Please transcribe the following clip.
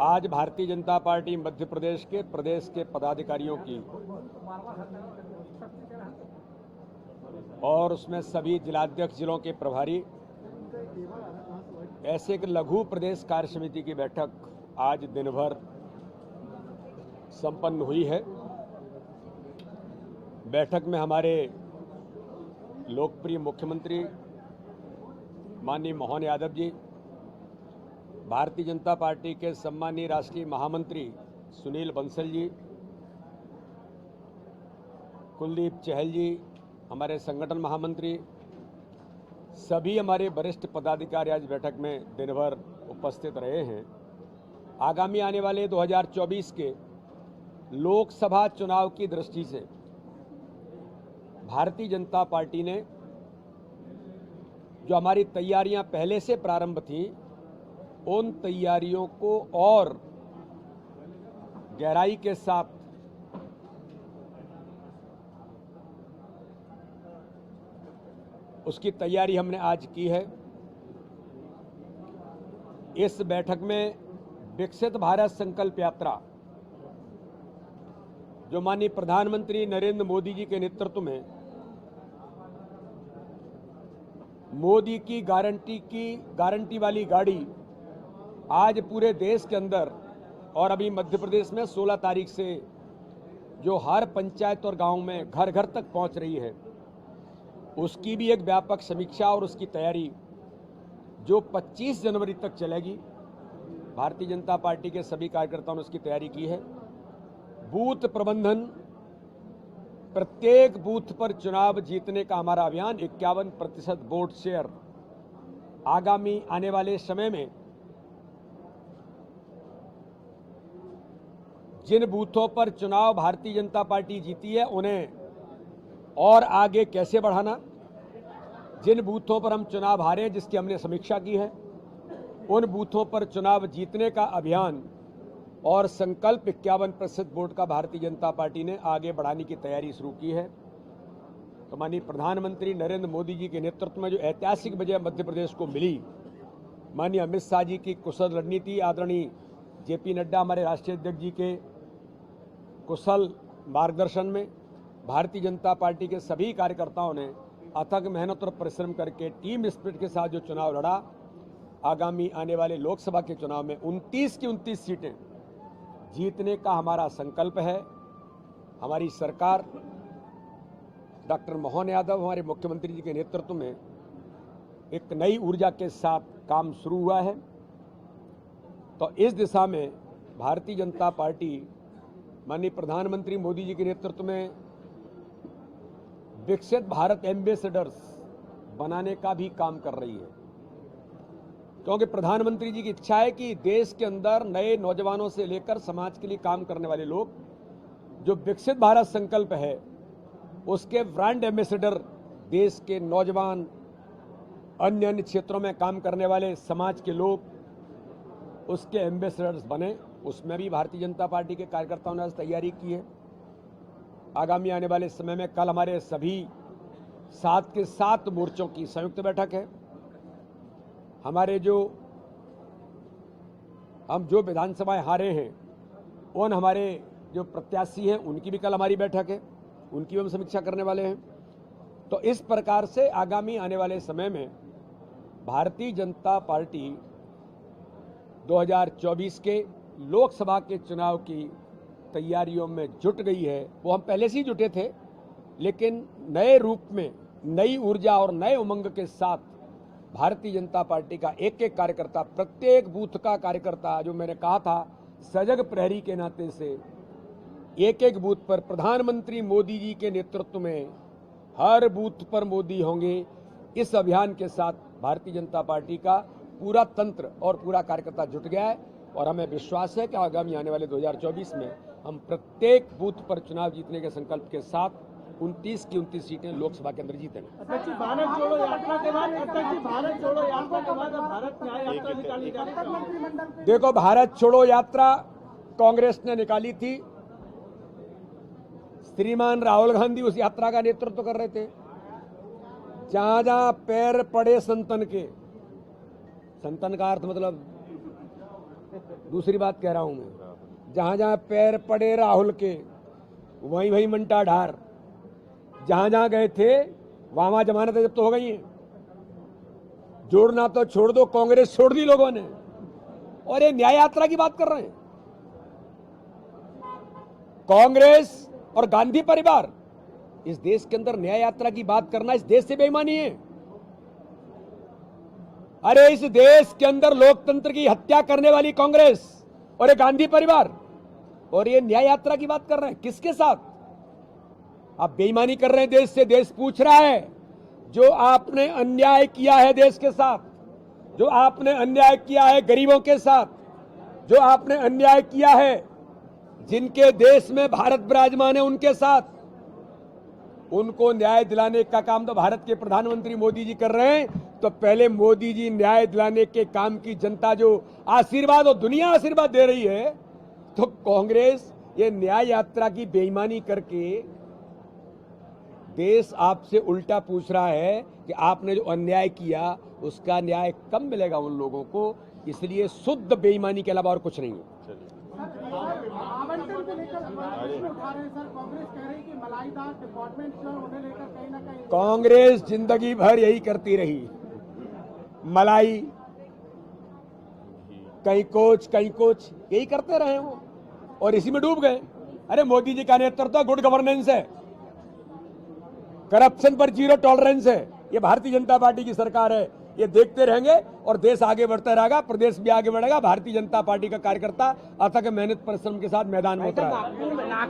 आज भारतीय जनता पार्टी मध्य प्रदेश के पदाधिकारियों की और उसमें सभी जिलाध्यक्ष जिलों के प्रभारी ऐसे एक लघु प्रदेश कार्य समिति की बैठक आज दिन भर संपन्न हुई है। बैठक में हमारे लोकप्रिय मुख्यमंत्री माननीय मोहन यादव जी, भारतीय जनता पार्टी के सम्मानीय राष्ट्रीय महामंत्री सुनील बंसल जी, कुलदीप चहल जी, हमारे संगठन महामंत्री, सभी हमारे वरिष्ठ पदाधिकारी आज बैठक में दिन भर उपस्थित रहे हैं। आगामी आने वाले 2024 के लोकसभा चुनाव की दृष्टि से भारतीय जनता पार्टी ने जो हमारी तैयारियां पहले से प्रारंभ थी, उन तैयारियों को और गहराई के साथ उसकी तैयारी हमने आज की है। इस बैठक में विकसित भारत संकल्प यात्रा जो माननीय प्रधानमंत्री नरेंद्र मोदी जी के नेतृत्व में मोदी की गारंटी वाली गाड़ी आज पूरे देश के अंदर और अभी मध्य प्रदेश में 16 तारीख से जो हर पंचायत और गांव में घर घर तक पहुंच रही है, उसकी भी एक व्यापक समीक्षा और उसकी तैयारी जो 25 जनवरी तक चलेगी। भारतीय जनता पार्टी के सभी कार्यकर्ताओं ने उसकी तैयारी की है। बूथ प्रबंधन, प्रत्येक बूथ पर चुनाव जीतने का हमारा अभियान 51% वोट शेयर आगामी आने वाले समय में जिन बूथों पर चुनाव भारतीय जनता पार्टी जीती है उन्हें और आगे कैसे बढ़ाना, जिन बूथों पर हम चुनाव हारे जिसकी हमने समीक्षा की है, उन बूथों पर चुनाव जीतने का अभियान और संकल्प 51% वोट का भारतीय जनता पार्टी ने आगे बढ़ाने की तैयारी शुरू की है। तो माननीय प्रधानमंत्री नरेंद्र मोदी जी के नेतृत्व में जो ऐतिहासिक विजय मध्य प्रदेश को मिली, माननीय अमित शाह जी की कुशल रणनीति, आदरणीय जेपी नड्डा हमारे राष्ट्रीय अध्यक्ष जी के कुशल मार्गदर्शन में भारतीय जनता पार्टी के सभी कार्यकर्ताओं ने अथक मेहनत और परिश्रम करके टीम स्पिरिट के साथ जो चुनाव लड़ा, आगामी आने वाले लोकसभा के चुनाव में 29 की 29 सीटें जीतने का हमारा संकल्प है। हमारी सरकार डॉक्टर मोहन यादव हमारे मुख्यमंत्री जी के नेतृत्व में एक नई ऊर्जा के साथ काम शुरू हुआ है। तो इस दिशा में भारतीय जनता पार्टी माननीय प्रधानमंत्री मोदी जी के नेतृत्व में विकसित भारत एम्बेसडर्स बनाने का भी काम कर रही है, क्योंकि प्रधानमंत्री जी की इच्छा है कि देश के अंदर नए नौजवानों से लेकर समाज के लिए काम करने वाले लोग, जो विकसित भारत संकल्प है उसके ब्रांड एम्बेसडर देश के नौजवान, अन्य क्षेत्रों में काम करने वाले समाज के लोग उसके एम्बेसडर्स बने। उसमें भी भारतीय जनता पार्टी के कार्यकर्ताओं ने आज तैयारी की है। आगामी आने वाले समय में कल हमारे सभी 7 के 7 मोर्चों की संयुक्त बैठक है। हमारे हम जो विधानसभाएं हारे हैं, उन हमारे जो प्रत्याशी हैं उनकी भी कल हमारी बैठक है, उनकी भी हम समीक्षा करने वाले हैं। तो इस प्रकार से आगामी आने वाले समय में भारतीय जनता पार्टी 2024 के लोकसभा के चुनाव की तैयारियों में जुट गई है। वो हम पहले से ही जुटे थे, लेकिन नए रूप में, नई ऊर्जा और नए उमंग के साथ भारतीय जनता पार्टी का एक एक कार्यकर्ता, प्रत्येक बूथ का कार्यकर्ता, जो मैंने कहा था सजग प्रहरी के नाते से एक एक बूथ पर प्रधानमंत्री मोदी जी के नेतृत्व में हर बूथ पर मोदी होंगे, इस अभियान के साथ भारतीय जनता पार्टी का पूरा तंत्र और पूरा कार्यकर्ता जुट गया है। और हमें विश्वास है कि आगामी आने वाले 2024 में हम प्रत्येक बूथ पर चुनाव जीतने के संकल्प के साथ 29 की 29 सीटें लोकसभा के अंदर जीतेंगे। भारत छोड़ो यात्रा के बाद भारत न्याय यात्रा निकाली जा रही है। देखो, भारत छोड़ो यात्रा कांग्रेस ने निकाली थी, श्रीमान राहुल गांधी उस यात्रा का नेतृत्व कर रहे थे। जहां जहां पैर पड़े संतन के, संतन का अर्थ मतलब दूसरी बात कह रहा हूं मैं। जहां जहां पैर पड़े राहुल के वहीं वहीं मंटा ढार, जहां जहां गए थे वहां वहां जमानतें जब्त हो गई हैं। जोड़ना तो छोड़ दो, कांग्रेस छोड़ दी लोगों ने, और ये न्याय यात्रा की बात कर रहे हैं। कांग्रेस और गांधी परिवार, इस देश के अंदर न्याय यात्रा की बात करना इस देश से बेईमानी है। अरे इस देश के अंदर लोकतंत्र की हत्या करने वाली कांग्रेस और ये गांधी परिवार, और ये न्याय यात्रा की बात कर रहे हैं किसके साथ? आप बेईमानी कर रहे हैं देश से। देश पूछ रहा है, जो आपने अन्याय किया है देश के साथ, जो आपने अन्याय किया है गरीबों के साथ, जो आपने अन्याय किया है जिनके देश में भारत विराजमान है उनके साथ, उनको न्याय दिलाने का काम तो भारत के प्रधानमंत्री मोदी जी कर रहे हैं। तो पहले मोदी जी न्याय दिलाने के काम की जनता जो आशीर्वाद और दुनिया आशीर्वाद दे रही है, तो कांग्रेस ये न्याय यात्रा की बेईमानी करके देश आपसे उल्टा पूछ रहा है कि आपने जो अन्याय किया उसका न्याय कब मिलेगा उन लोगों को। इसलिए शुद्ध बेईमानी के अलावा और कुछ नहीं है। आवंटन को लेकर प्रश्न उठा रहे हैं सर। कांग्रेस कह रही है कि मलाईदार डिपार्टमेंट जो है उन्हें लेकर कहीं ना कहीं कांग्रेस जिंदगी भर यही करती रही, मलाई कहीं कोच यही करते रहे वो, और इसी में डूब गए। अरे मोदी जी का नेतृत्व गुड गवर्नेंस है, करप्शन पर जीरो टॉलरेंस है, ये भारतीय जनता पार्टी की सरकार है। ये देखते रहेंगे और देश आगे बढ़ता रहेगा, प्रदेश भी आगे बढ़ेगा। भारतीय जनता पार्टी का कार्यकर्ता अथक मेहनत परिश्रम के साथ मैदान में उतरा है।